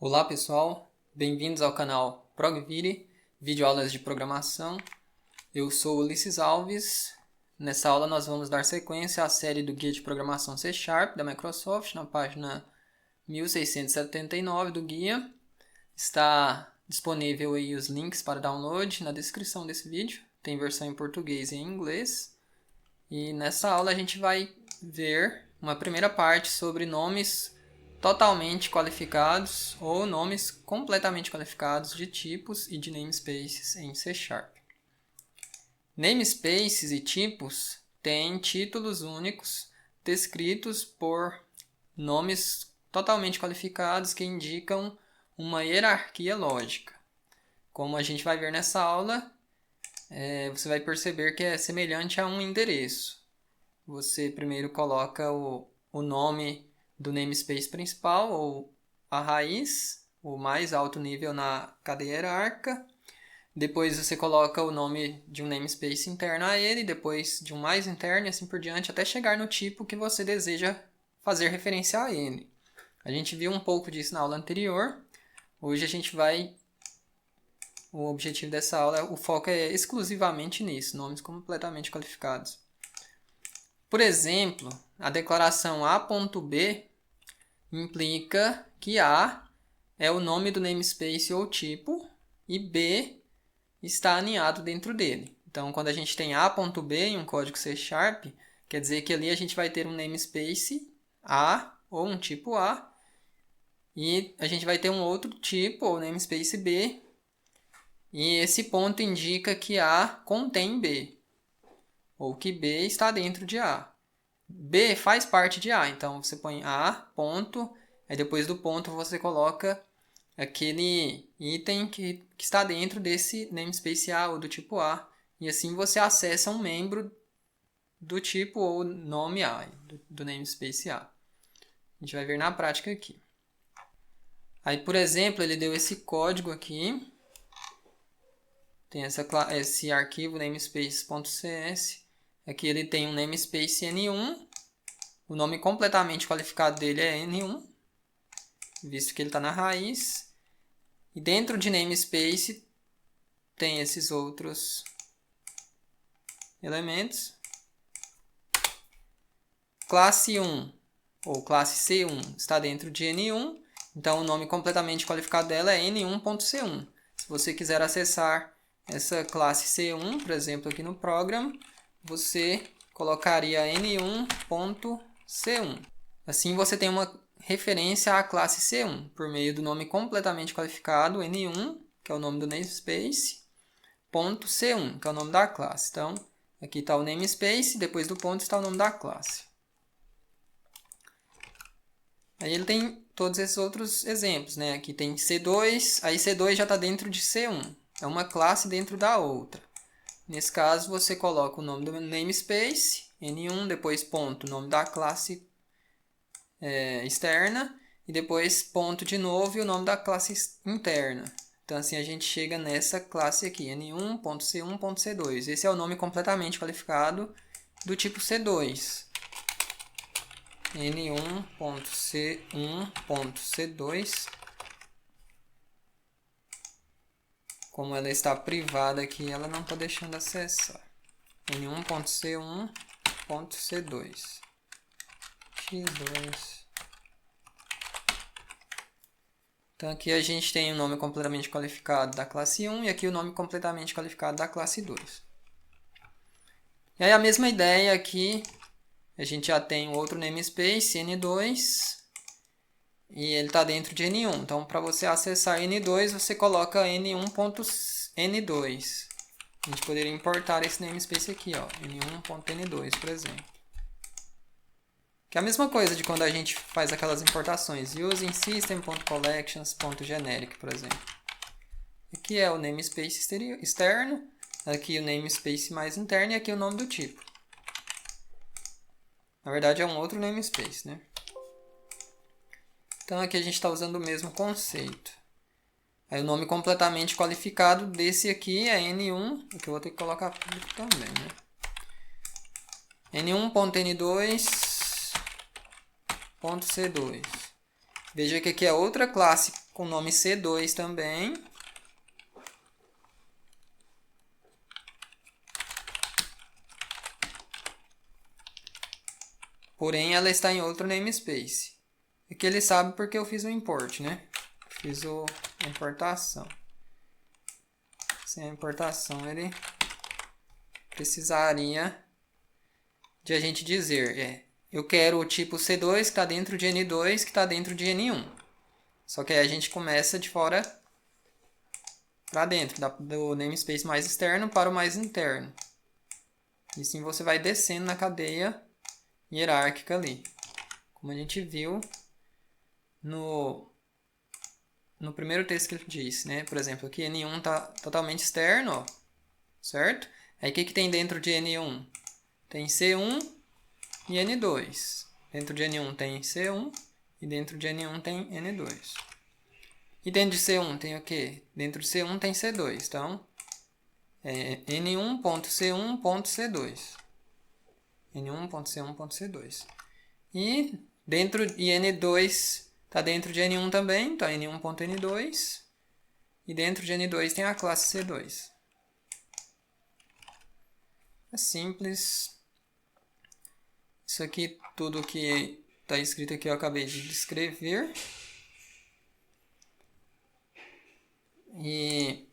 Olá pessoal, bem-vindos ao canal ProgVire, videoaulas de programação. Eu sou Ulisses Alves. Nessa aula nós vamos dar sequência à série do Guia de Programação C# da Microsoft, na página 1679 do guia. Está disponível aí os links para download na descrição desse vídeo. Tem versão em português e em inglês. E nessa aula a gente vai ver uma primeira parte sobre nomes totalmente qualificados ou nomes completamente qualificados de tipos e de namespaces em C#. Namespaces e tipos têm títulos únicos descritos por nomes totalmente qualificados que indicam uma hierarquia lógica. Como a gente vai ver nessa aula, você vai perceber que é semelhante a um endereço. Você primeiro coloca o nome do namespace principal, ou a raiz, o mais alto nível na cadeia hierárquica. Depois você coloca o nome de um namespace interno a ele, depois de um mais interno e assim por diante, até chegar no tipo que você deseja fazer referência a ele. A gente viu um pouco disso na aula anterior. Hoje a gente vai... O objetivo dessa aula, o foco é exclusivamente nisso, nomes completamente qualificados. Por exemplo, a declaração A.B implica que A é o nome do namespace ou tipo e B está aninhado dentro dele. Então, quando a gente tem A.B em um código C#, quer dizer que ali a gente vai ter um namespace A ou um tipo A e a gente vai ter um outro tipo ou namespace B e esse ponto indica que A contém B ou que B está dentro de A. B faz parte de A, então você põe A, ponto, aí depois do ponto você coloca aquele item que está dentro desse namespace A ou do tipo A, e assim você acessa um membro do tipo ou nome A, do namespace A. A gente vai ver na prática aqui. Aí, por exemplo, ele deu esse código aqui, tem esse arquivo namespace.cs. Aqui ele tem um namespace N1, o nome completamente qualificado dele é N1, visto que ele está na raiz. E dentro de namespace tem esses outros elementos. Classe 1 ou classe C1 está dentro de N1, então o nome completamente qualificado dela é N1.C1. Se você quiser acessar essa classe C1, por exemplo, aqui no program, você colocaria N1.C1. Assim você tem uma referência à classe C1 por meio do nome completamente qualificado N1, que é o nome do namespace, ponto C1, que é o nome da classe. Então, aqui está o namespace, depois do ponto está o nome da classe. Aí ele tem todos esses outros exemplos, né? Aqui tem C2, aí C2 já está dentro de C1. É uma classe dentro da outra. Nesse caso, você coloca o nome do namespace, N1, depois ponto, nome da classe externa, e depois ponto de novo e o nome da classe interna. Então, assim, a gente chega nessa classe aqui, N1.C1.C2. Esse é o nome completamente qualificado do tipo C2. N1.C1.C2. Como ela está privada aqui, ela não está deixando acessar. N1.C1.C2. X2. Então aqui a gente tem o nome completamente qualificado da classe 1 e aqui o nome completamente qualificado da classe 2. E aí a mesma ideia aqui, a gente já tem outro namespace, N2, e ele está dentro de N1. Então para você acessar N2, você coloca N1.N2. A gente poderia importar esse namespace aqui, ó, N1.N2, por exemplo. Que é a mesma coisa de quando a gente faz aquelas importações, using system.collections.generic, por exemplo. Aqui é o namespace externo, aqui o namespace mais interno e aqui o nome do tipo. Na verdade é um outro namespace, né? Então aqui a gente está usando o mesmo conceito. Aí o nome completamente qualificado desse aqui é N1, que eu vou ter que colocar público também, né? N1.N2.C2. Veja que aqui é outra classe com o nome C2 também. Porém, ela está em outro namespace. Aqui ele sabe porque eu fiz o import, né? Fiz a importação. Sem a importação, ele precisaria de a gente dizer, eu quero o tipo C2 que está dentro de N2, que está dentro de N1. Só que aí a gente começa de fora para dentro, do namespace mais externo para o mais interno. E assim você vai descendo na cadeia hierárquica ali. Como a gente viu no primeiro texto que ele disse, né? Por exemplo, aqui N1 está totalmente externo, ó, certo? Aí o que tem dentro de N1? Tem C1 e N2. Dentro de N1 tem C1 e dentro de N1 tem N2. E dentro de C1 tem o quê? Dentro de C1 tem C2. Então, N1.C1.C2. N1.C1.C2. E N2 está dentro de N1 também. Então, N1.N2. E dentro de N2 tem a classe C2. É simples. Isso aqui, tudo que está escrito aqui eu acabei de descrever. E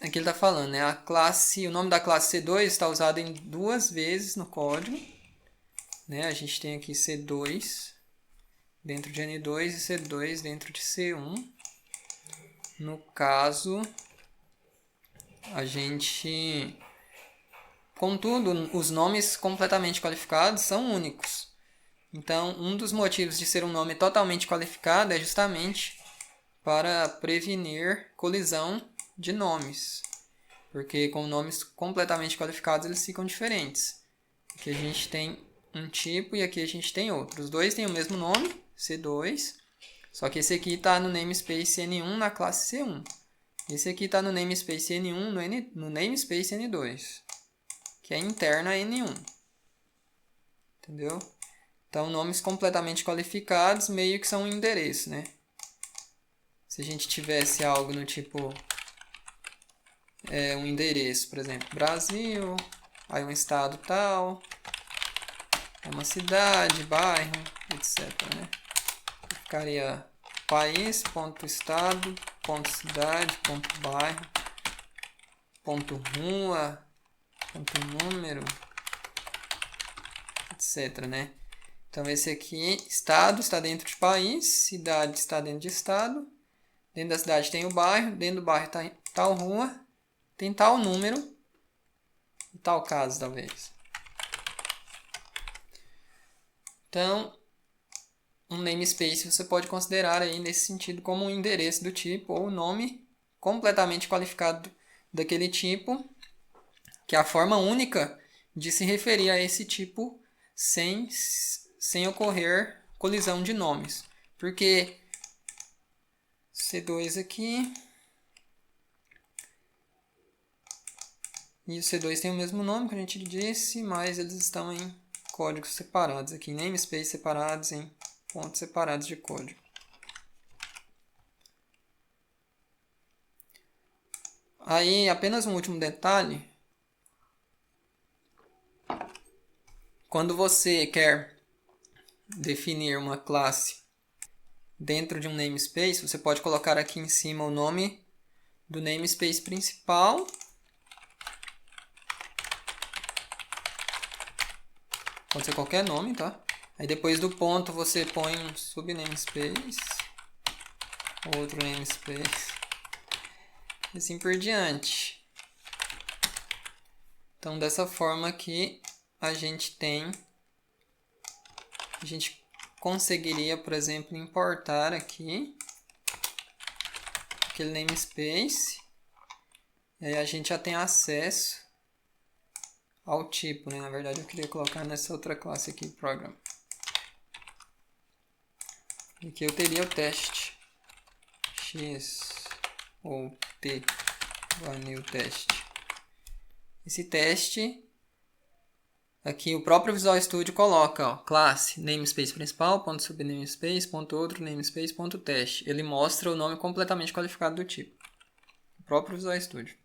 aqui ele está falando, né? O nome da classe C2 está usado em 2 vezes no código. Né? A gente tem aqui C2 dentro de N2 e C2 dentro de C1. No caso, a gente... Contudo, os nomes completamente qualificados são únicos. Então, um dos motivos de ser um nome totalmente qualificado é justamente para prevenir colisão de nomes. Porque com nomes completamente qualificados eles ficam diferentes. Aqui a gente tem um tipo e aqui a gente tem outro. Os dois têm o mesmo nome, C2. Só que esse aqui está no namespace N1 na classe C1. Esse aqui está no namespace N1 no namespace N2. Que é interno a N1. Entendeu? Então, nomes completamente qualificados meio que são um endereço, né? Se a gente tivesse algo no tipo... um endereço, por exemplo, Brasil, aí um estado tal, uma cidade, bairro, etc, né? Ficaria país, ponto estado, ponto cidade, ponto bairro, ponto rua, ponto número, etc, né? Então esse aqui, estado está dentro de país, cidade está dentro de estado, dentro da cidade tem o bairro, dentro do bairro está tal rua, tem tal número e tal caso, talvez. Então, um namespace você pode considerar aí nesse sentido como um endereço do tipo ou nome completamente qualificado daquele tipo, que é a forma única de se referir a esse tipo sem ocorrer colisão de nomes. Porque C2 aqui e o C2 tem o mesmo nome que a gente disse, mas eles estão em códigos separados aqui, em namespace separados, em pontos separados de código. Aí, apenas um último detalhe. Quando você quer definir uma classe dentro de um namespace, você pode colocar aqui em cima o nome do namespace principal. Pode ser qualquer nome, tá? Aí depois do ponto você põe um subnamespace, outro namespace, e assim por diante. Então dessa forma aqui a gente conseguiria, por exemplo, importar aqui aquele namespace, e aí a gente já tem acesso ao tipo, né? Na verdade eu queria colocar nessa outra classe aqui, program. E aqui eu teria o teste x ou t, new teste. Esse teste Aqui o próprio Visual Studio coloca, ó, classe, namespace principal, ponto subnamespace, ponto outro, namespace, ponto teste. Ele mostra o nome completamente qualificado do tipo. O próprio Visual Studio.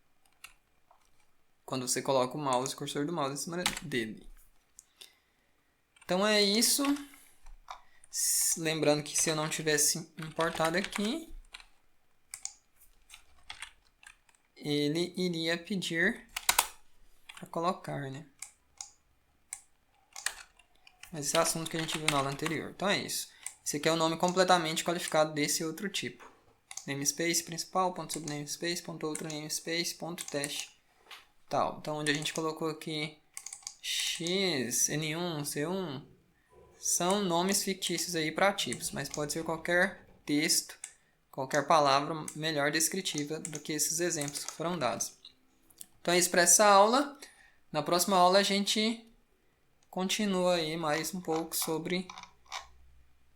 Quando você coloca o mouse, o cursor do mouse em cima dele. Então é isso. Lembrando que se eu não tivesse importado aqui, ele iria pedir para colocar, né? Mas esse é assunto que a gente viu na aula anterior. Então é isso. Esse aqui é o nome completamente qualificado desse outro tipo. Namespace principal, ponto subnamespace, ponto outro namespace, ponto teste. Tal. Então onde a gente colocou aqui X, N1, C1, são nomes fictícios aí para tipos, mas pode ser qualquer texto, qualquer palavra melhor descritiva do que esses exemplos que foram dados. Então é isso para essa aula. Na próxima aula a gente continua aí mais um pouco sobre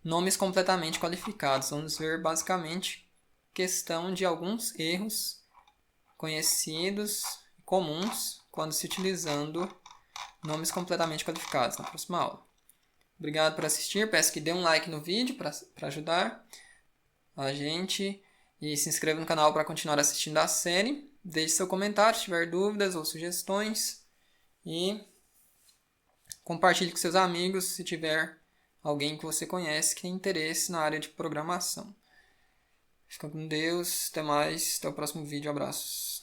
nomes completamente qualificados. Vamos ver basicamente questão de alguns erros conhecidos e comuns quando se utilizando nomes completamente qualificados na próxima aula. Obrigado por assistir. Peço que dê um like no vídeo para ajudar a gente e se inscreva no canal para continuar assistindo a série. Deixe seu comentário se tiver dúvidas ou sugestões e compartilhe com seus amigos se tiver alguém que você conhece que tem interesse na área de programação. Fica com Deus, até mais, até o próximo vídeo, abraços.